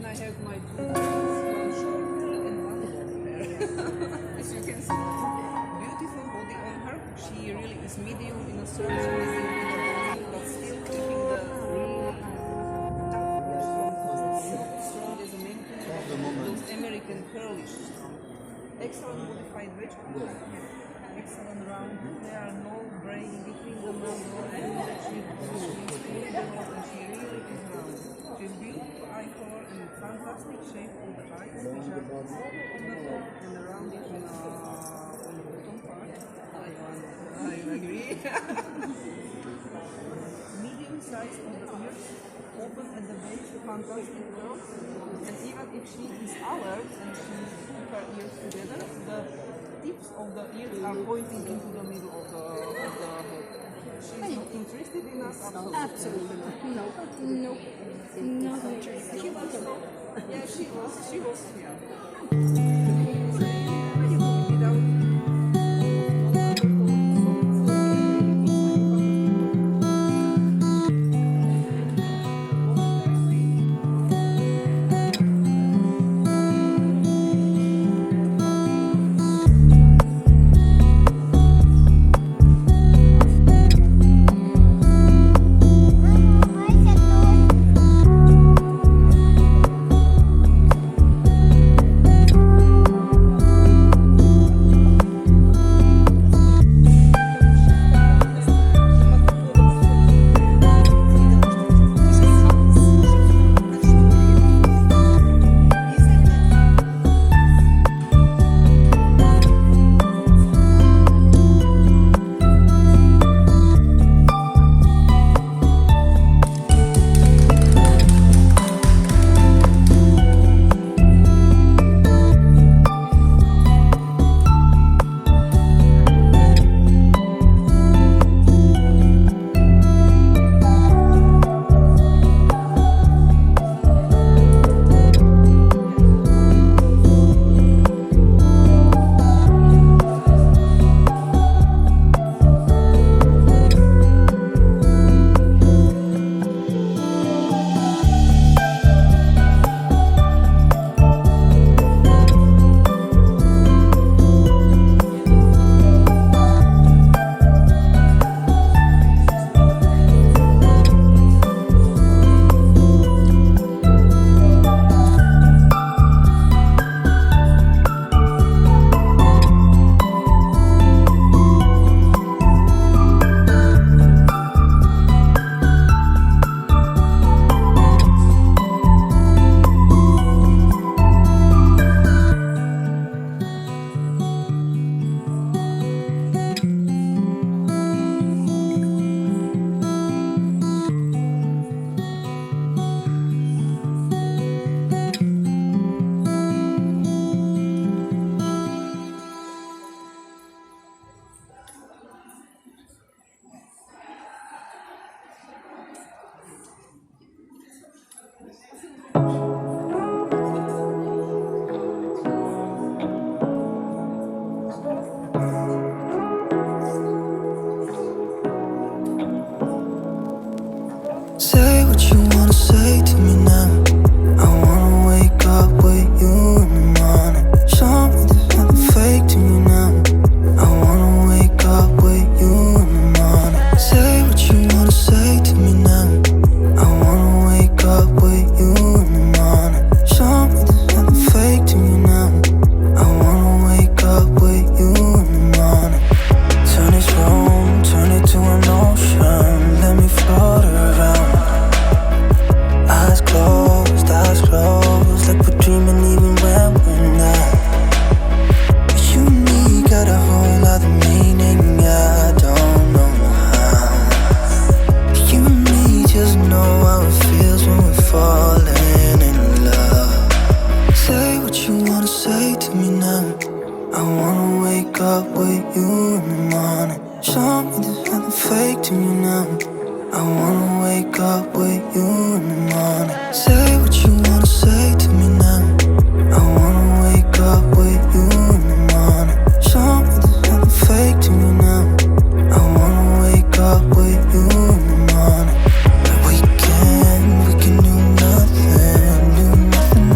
I have my two one short hair and one long hair. As you can see, beautiful body on her. She really is medium in a search, medium in a body, but still keeping the really strong as a man. Those American curlish strong. Excellent modified vegetables. Excellent round. There are no gray in between the mango and the cheek. She really is round. She's beautiful eye color and fantastic shape of the eyes, which are oval on the top and rounded on the bottom part. I agree. Medium size of the ears, open at the base, fantastic curls. And even if she is alert and she put her ears together, the tips of the ears are pointing into the middle of the head. She's not interested in us? Absolutely not. No. Not interested. She was so, yeah, she was, yeah. Say what you wanna say to me now. I wanna wake up with you in the morning. Show me there's nothing fake to me now. I wanna wake up with you in the morning. Say what you wanna say to me now. I wanna wake up with you in the morning. Show me there's nothing fake to me now. I wanna wake up with you in the morning. Turn this room, turn it to an ocean. Let me float around. Eyes closed, like we're dreaming even when we're not. You and me got a whole other meaning, I don't know how. You and me just know how it feels when we're falling in love. Say what you wanna say to me now. I wanna wake up with you in the morning. Show me there's nothing fake to me now. I wanna wake up with you in the morning. Say what you wanna say to me now. I wanna wake up with you in the morning. Show me there's nothing fake to me now. I wanna wake up with you in the morning. We can do nothing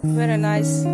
Very nice.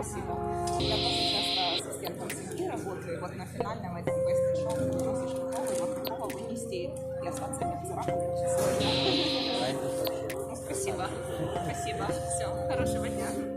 Спасибо. Я тоже часто с ассистентом семьи работаю, и вот на финальном этом шоу ты выносишь готовый, вот такого вынести и остаться не царапанным. Спасибо. Спасибо. Все. Хорошего дня.